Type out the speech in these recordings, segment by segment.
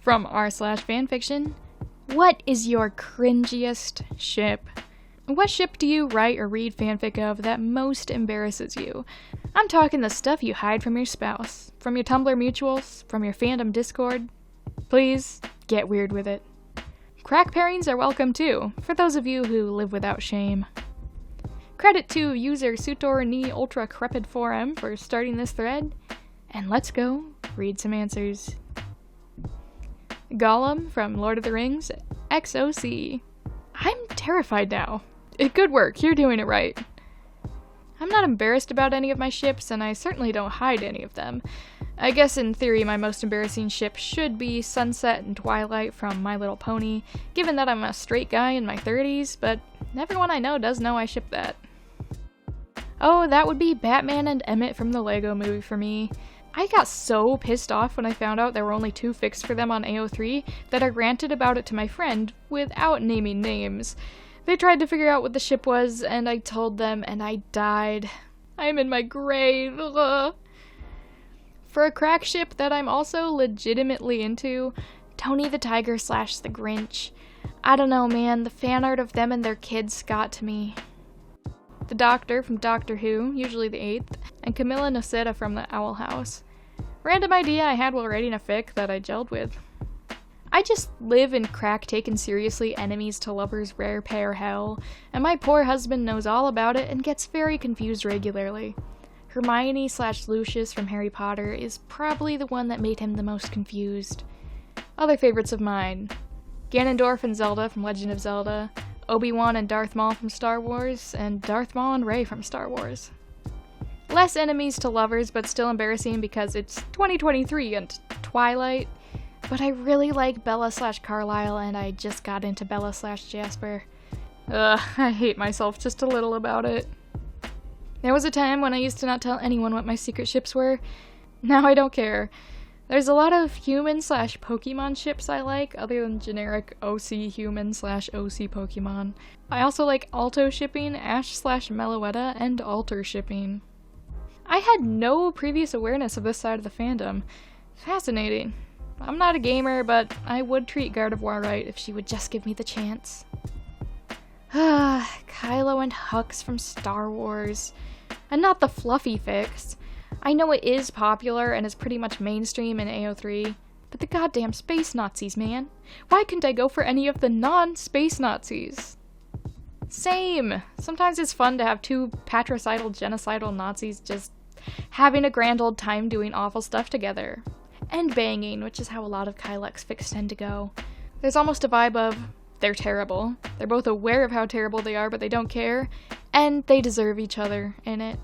From r/fanfiction, what is your cringiest ship? What ship do you write or read fanfic of that most embarrasses you? I'm talking the stuff you hide from your spouse, from your Tumblr mutuals, from your fandom Discord. Please, get weird with it. Crack pairings are welcome too, for those of you who live without shame. Credit to user Sutor Ni Ultra Crepid 4M for starting this thread, and let's go read some answers. Gollum from Lord of the Rings, XOC. I'm terrified now. Good work, you're doing it right. I'm not embarrassed about any of my ships, and I certainly don't hide any of them. I guess in theory my most embarrassing ship should be Sunset and Twilight from My Little Pony, given that I'm a straight guy in my 30s, but everyone I know does know I ship that. Oh, that would be Batman and Emmett from the Lego Movie for me. I got so pissed off when I found out there were only 2 fics for them on AO3 that I ranted about it to my friend without naming names. They tried to figure out what the ship was, and I told them, and I died. I am in my grave. Ugh. For a crack ship that I'm also legitimately into, Tony the Tiger / the Grinch. I don't know, man, the fan art of them and their kids got to me. The Doctor from Doctor Who, usually the 8th, and Camilla Noceda from the Owl House. Random idea I had while writing a fic that I gelled with. I just live in crack taken seriously enemies to lovers rare pair hell, and my poor husband knows all about it and gets very confused regularly. Hermione / Lucius from Harry Potter is probably the one that made him the most confused. Other favorites of mine: Ganondorf and Zelda from Legend of Zelda, Obi-Wan and Darth Maul from Star Wars, and Darth Maul and Rey from Star Wars. Less enemies to lovers, but still embarrassing because it's 2023 and Twilight. But I really like Bella / Carlisle, and I just got into Bella / Jasper. I hate myself just a little about it. There was a time when I used to not tell anyone what my secret ships were. Now I don't care. There's a lot of human / Pokemon ships I like, other than generic OC human / OC Pokemon. I also like Alto shipping, Ash / Meloetta, and Alter shipping. I had no previous awareness of this side of the fandom. Fascinating. I'm not a gamer, but I would treat Gardevoir right if she would just give me the chance. Kylo and Hux from Star Wars. And not the fluffy fics. I know it is popular and is pretty much mainstream in AO3, but the goddamn space Nazis, man. Why couldn't I go for any of the non-space Nazis? Same! Sometimes it's fun to have 2 patricidal, genocidal Nazis just having a grand old time doing awful stuff together. And banging, which is how a lot of Kylex fics tend to go. There's almost a vibe of, they're terrible. They're both aware of how terrible they are, but they don't care, and they deserve each other in it.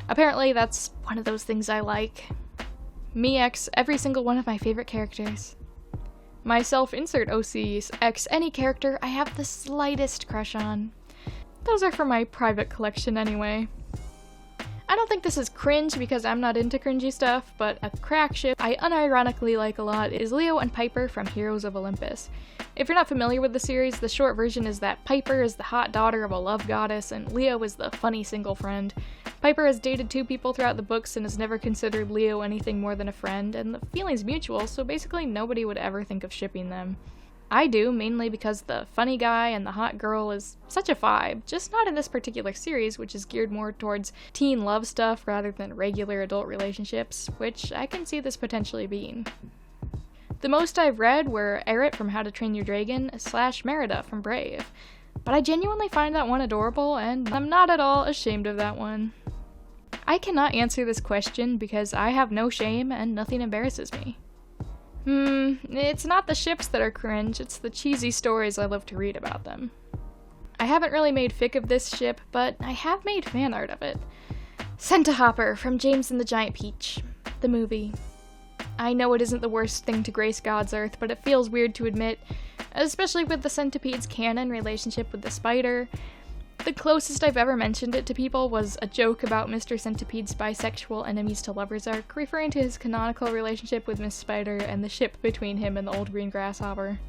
Apparently that's one of those things I like. Me X every single one of my favorite characters. Myself insert OCs X any character I have the slightest crush on. Those are for my private collection anyway. I don't think this is cringe because I'm not into cringy stuff, but a crack ship I unironically like a lot is Leo and Piper from Heroes of Olympus. If you're not familiar with the series, the short version is that Piper is the hot daughter of a love goddess and Leo is the funny single friend. Piper has dated 2 people throughout the books and has never considered Leo anything more than a friend, and the feeling's mutual, so basically nobody would ever think of shipping them. I do, mainly because the funny guy and the hot girl is such a vibe, just not in this particular series, which is geared more towards teen love stuff rather than regular adult relationships, which I can see this potentially being. The most I've read were Eret from How to Train Your Dragon / Merida from Brave, but I genuinely find that one adorable, and I'm not at all ashamed of that one. I cannot answer this question because I have no shame and nothing embarrasses me. It's not the ships that are cringe, it's the cheesy stories I love to read about them. I haven't really made fic of this ship, but I have made fan art of it. Centahopper from James and the Giant Peach, the movie. I know it isn't the worst thing to grace God's earth, but it feels weird to admit, especially with the centipede's canon relationship with the spider. The closest I've ever mentioned it to people was a joke about Mr. Centipede's bisexual enemies to lovers arc, referring to his canonical relationship with Miss Spider and the ship between him and the old green grasshopper.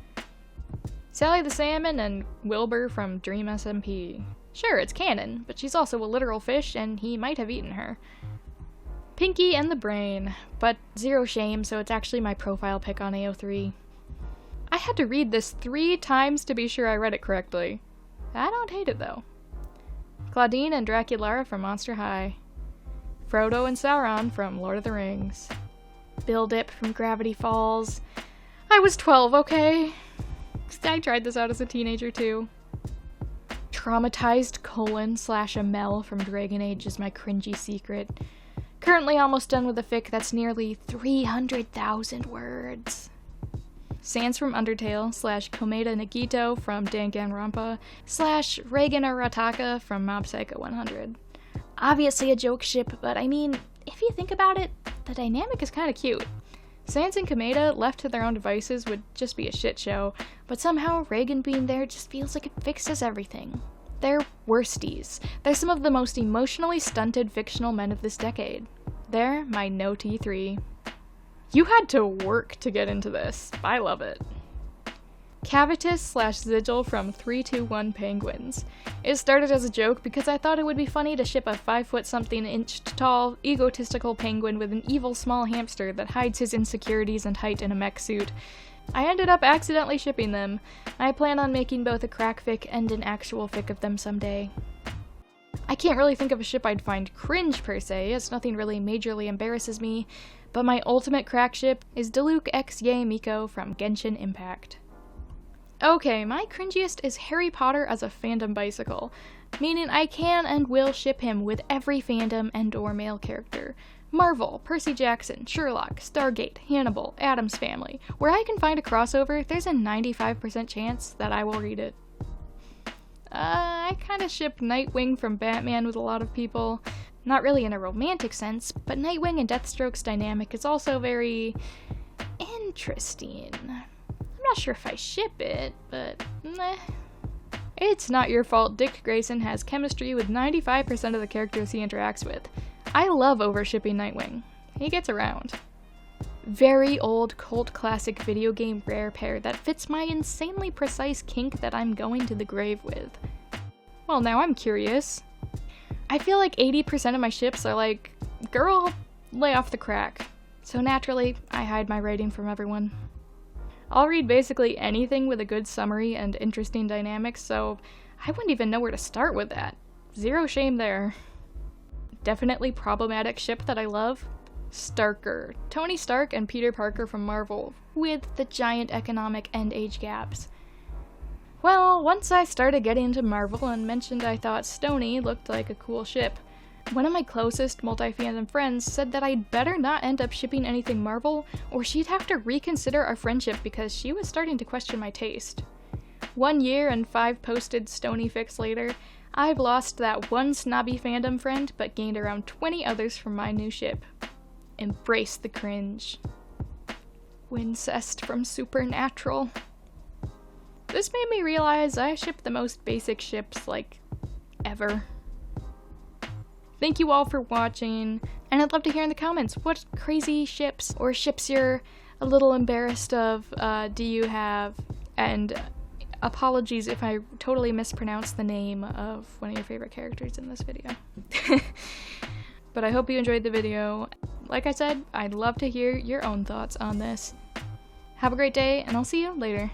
Sally the Salmon and Wilbur from Dream SMP. Sure, it's canon, but she's also a literal fish and he might have eaten her. Pinky and the Brain, but zero shame, so it's actually my profile pic on AO3. had to read this 3 times to be sure I read it correctly. I don't hate it though. Claudine and Draculara from Monster High. Frodo and Sauron from Lord of the Rings. Bill Dip from Gravity Falls. I was 12, okay? I tried this out as a teenager too. Traumatized Colin/Amel from Dragon Age is my cringy secret. Currently almost done with a fic that's nearly 300,000 words. Sans from Undertale /Komeda Nagito from Danganronpa /Reagan Arataka from Mob Psycho 100. Obviously a joke ship, but I mean, if you think about it, the dynamic is kind of cute. Sans and Komeda, left to their own devices, would just be a shit show, but somehow Reagan being there just feels like it fixes everything. They're worsties. They're some of the most emotionally stunted fictional men of this decade. They're my no T3. You had to work to get into this. I love it. Cavitus/Sigil from 321 Penguins. It started as a joke because I thought it would be funny to ship a 5-foot-something-inch tall, egotistical penguin with an evil small hamster that hides his insecurities and height in a mech suit. I ended up accidentally shipping them. I plan on making both a crack fic and an actual fic of them someday. I can't really think of a ship I'd find cringe per se, as nothing really majorly embarrasses me, but my ultimate crack ship is Diluc x Yae Miko from Genshin Impact. Okay, my cringiest is Harry Potter as a fandom bicycle, meaning I can and will ship him with every fandom and/or male character. Marvel, Percy Jackson, Sherlock, Stargate, Hannibal, Addams Family. Where I can find a crossover, there's a 95% chance that I will read it. I kinda ship Nightwing from Batman with a lot of people. Not really in a romantic sense, but Nightwing and Deathstroke's dynamic is also very interesting. I'm not sure if I ship it, but meh. It's not your fault Dick Grayson has chemistry with 95% of the characters he interacts with. I love overshipping Nightwing. He gets around. Very old cult classic video game rare pair that fits my insanely precise kink that I'm going to the grave with. Well, now I'm curious. I feel like 80% of my ships are like, girl, lay off the crack. So naturally, I hide my rating from everyone. I'll read basically anything with a good summary and interesting dynamics, so I wouldn't even know where to start with that. Zero shame there. Definitely problematic ship that I love. Starker. Tony Stark and Peter Parker from Marvel, with the giant economic and age gaps. Well, once I started getting into Marvel and mentioned I thought Stony looked like a cool ship, one of my closest multi-fandom friends said that I'd better not end up shipping anything Marvel, or she'd have to reconsider our friendship because she was starting to question my taste. 1 year and 5 posted Stony fics later, I've lost that one snobby fandom friend, but gained around 20 others from my new ship. Embrace the cringe. Wincest from Supernatural. This made me realize I ship the most basic ships, like, ever. Thank you all for watching, and I'd love to hear in the comments what crazy ships or ships you're a little embarrassed of do you have, and apologies if I totally mispronounced the name of one of your favorite characters in this video. But I hope you enjoyed the video. Like I said, I'd love to hear your own thoughts on this. Have a great day, and I'll see you later.